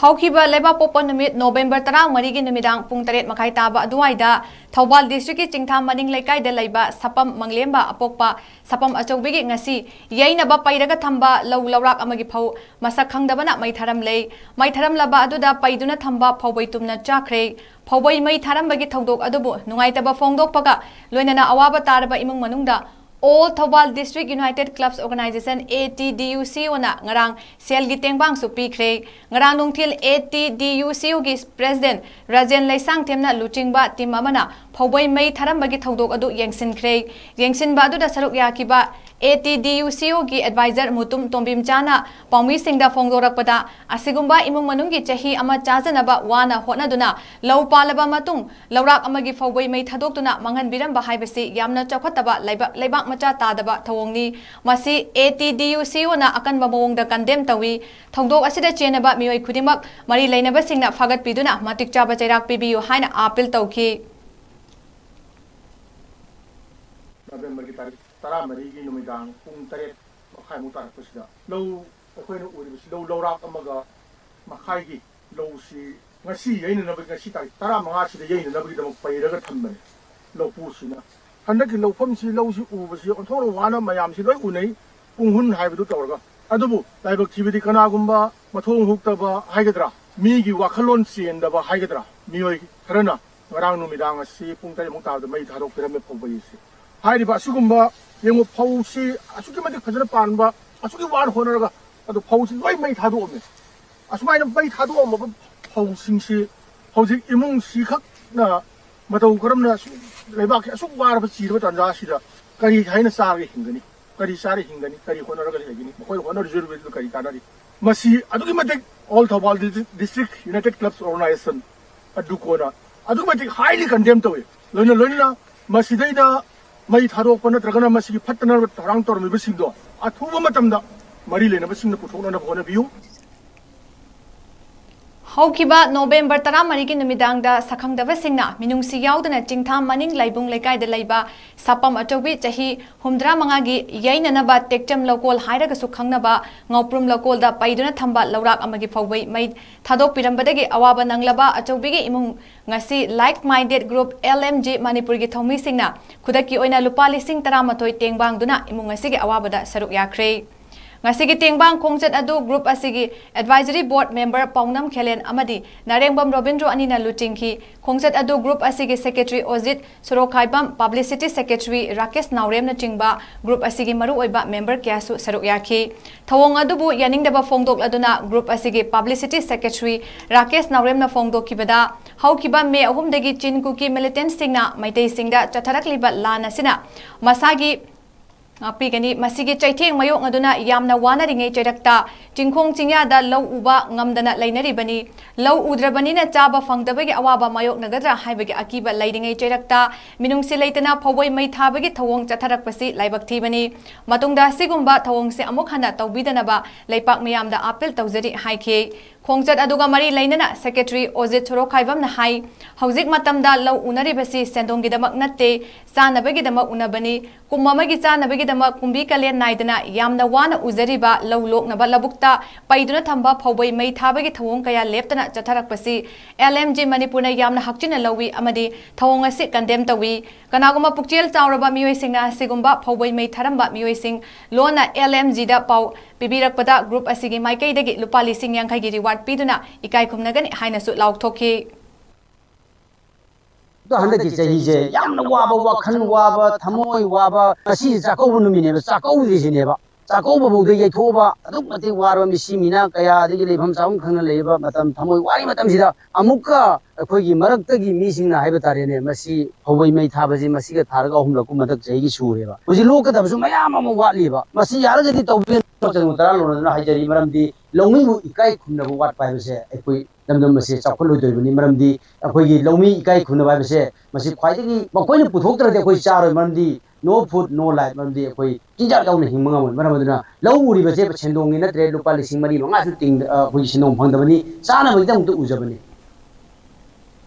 ꯍꯧꯈꯤꯕ ꯂꯩꯕꯥꯛꯄꯣꯛꯄ ꯅꯨꯃꯤꯠ ꯅꯣꯕꯦꯝꯕꯔ 14ꯒꯤ ꯅꯨꯃꯤꯗꯥꯡ ꯄꯨꯡ 3 ꯃꯈꯥꯏ ꯇꯥꯕ ꯑꯗꯨꯋꯥꯏꯗ ꯊꯧꯕꯥꯜ ꯗꯤꯁꯇ꯭ꯔꯤꯛꯀꯤ ꯆꯤꯡꯊꯥꯝ ꯃꯅꯤꯡ ꯂꯩꯀꯥꯏꯗ ꯂꯩꯕ ꯁꯄꯝ ꯑꯄꯣꯛꯄ ꯁꯄꯝ ꯑꯆꯧꯕꯤꯒꯤ ꯉꯁꯤ ꯌꯩꯅꯕ ꯄꯩꯔꯒ ꯊꯝꯕ ꯂꯧ ꯂꯧꯔꯥꯛ ꯑꯃꯒꯤ ꯐꯧ ꯃꯁꯛ ꯈꯪꯗꯕꯅ ꯃꯩ ꯊꯥꯔꯝꯂꯦ ꯃꯩ ꯊꯥꯔꯝꯂꯕ ꯑꯗꯨꯗ ꯄꯩꯗꯨꯅ ꯊꯝꯕ ꯐꯧꯕꯩ ꯇꯨꯝꯅ ꯆꯥꯈ꯭ꯔꯦ ꯐꯧꯕꯩ ꯃꯩ ꯊꯥꯔꯝꯕꯒꯤ ꯊꯧꯗꯣꯛ ꯑꯗꯨꯕꯨ ꯅꯨꯡꯉꯥꯏꯇꯕ ꯐꯣꯡꯗꯣꯛꯄꯒ ꯂꯣꯏꯅꯅ ꯑꯋꯥꯕ ꯇꯥꯔꯕ ꯏꯃꯨꯡ ꯃꯅꯨꯡꯗ All Thobal District United Clubs Organization ATDUCOꯅ ngarang selgi tengbangsu pikre ngarang nungthil ATDUCOgi President Rajen Laisangthemna luchingba team amana phoboi mei tharambagi thodok adu yengsinkhre yengsinba adu da saruk yakiba ATDUCOgi advisor mutum tombim chana paumi singda phongdorakpada asigumba imung manunggi chahi ama chajanaba wana hotnaduna law palaba matung lawrak amagi phoboi mei thadoktuna manghan biramba haibasi yamna chakhataba leibak macha tadaba thawongni masi ATDUCOna akanba mawongda condemn tawi thongdok asida chenaba mioi khudimak mari leinaba singna fagat piduna matik chaba chairak pibiyu haina appeal tawki Tara marigi numidang pung taret makai mutar pasida low akoy no uri low lawrak amaga makai gi low si ngasi yain na ngasi tara mga sida yain na bagi damo pairaga thambane low pusina handaki low pham si low si uba si onthoro wana mayam si loi unai pung hun haibu tawraga adubu laibak thibidi kana gumba mathong huktaba haigadra mi gi wakhalon siendaba haigadra mioi kharana ngarang numidang asi pung taret mukta da mai tharok pirame phobbai si 하이리바 수금바 영어 파우시 아수기만데 가져라 반바 아수기 와르 호너가 아도 파우시 왜 많이 다도 오면 아수마이는 많이 다도 오면 파우싱시 파우시 이몽 시각나 마도 그럼나 레바케 아수 와르 지르 단자시다 까리 하이나 사게 힘드니 까리 사리 힘드니 까리 호너가 해기니 거기 호너 리저브도 까리 까나리 마시 아두기만데 All Thobal District United Clubs Organization 아두코나 아두기만데 하이리 condemn tawé loina 마시데이다 May tharo pa na tragana masigi patna tarang tor mibising do at huwa matamda marile na basing na putona na bona biu Haukiba November 13 numidangda sakhangdaba singna minungsi yaudana chingtham maning laibung lekai de laiba sapam achobi chahi humdra mangagi yainanaba tekcham lokol hairaga su khangnaba ngauprum lokol da paiduna thamba lawrak amagi phawbai mai thadok pirambadagi awaba nanglaba achobigi imung ngasi like minded group LMG Manipur gi thomi singna khudaki oina lupa lising 13 tengbang duna imung ngasi gi awabada saruk yakhre Ngasigi tengbang khongjat adu group asigi advisory board member Paunam Khelen amadi Narengbam Robindro anina lutingki khongjat adu group asigi secretary 𝗬𝗵𝗵 publicity secretary Rakesh Naurem na chingba group asigi maru oiba member kyasu saruk yakhi thawong adubu yaningdaba phongdok laduna group asigi publicity secretary Rakesh Naurem na phongdok kibada haukiba me ahumdagi chinkuki militant singna maitei singda chatharakliba lana sina masagi Apigani masigi chaitheng mayok ngaduna yamna wana ringai chairakta chingkhong chingya da law uba ngamdana lainari bani law udrabani na chaba fangdabagi awaba mayok nagadra haibagi akiba lairingai chairakta minungsi leitana phawai mai thabagi thawong chatharakpasi laibak thibani matungda sigumba thawong se amuk hana tawbidanaba leipak miyamda appeal tawjari haikhe khongjat aduga mari lainana secretary 𝗬𝗵𝗀𝗏 na hai hauzik matamda law unari basi sendong gidamak natte chanabagi damak unabani kummamagi chanabagi damak kumbi kalen naidana yamna wana uzariba law loknaba labukta paiduna thamba phawbai mai thabagi thawong kaya leptana chatharakpasi LMG Manipurna yamna hakchina lawi amadi thawong asi condemn tawi kanaguma pukchel chawraba mioi singna sigumba phawbai mai tharamba mioi sing lona LMG da pau pibirakpada group asigi maikai dagi lupa lising yang kai reward piduna ikai khumnagani hainasu laukthokhi to handaki chahi yamna waba wakhan waba thamoi waba asi chakau numine chakau disineba chakau babude yaithoba aduk mate warwa misimina kaya digi leibham chaum khangna leiba matam thamoi wari matam sida amuka akhoi maraktagi misingna haiba tarene masi phawai mai thabaji masiga tharaga humlaku madak chahi sureba uji lokadabasu mayam ama watliba masi yaragadi tawbe tara lona haijari maramdi lawmi bu ikai khumnabu wat paibase akhoi damdam masi chakholo doibani maramdi akhoi lawmi ikai khumna baibase masi khwaidagi makoina puthoktrade akhoi charo maramdi no food no life maramdi akhoi tinjar gauna hingmanga mon maramaduna lawuri base chendongi natre lupa lising mari manga su ting akhoi sinong phangdabani chana bagidam tu ujabani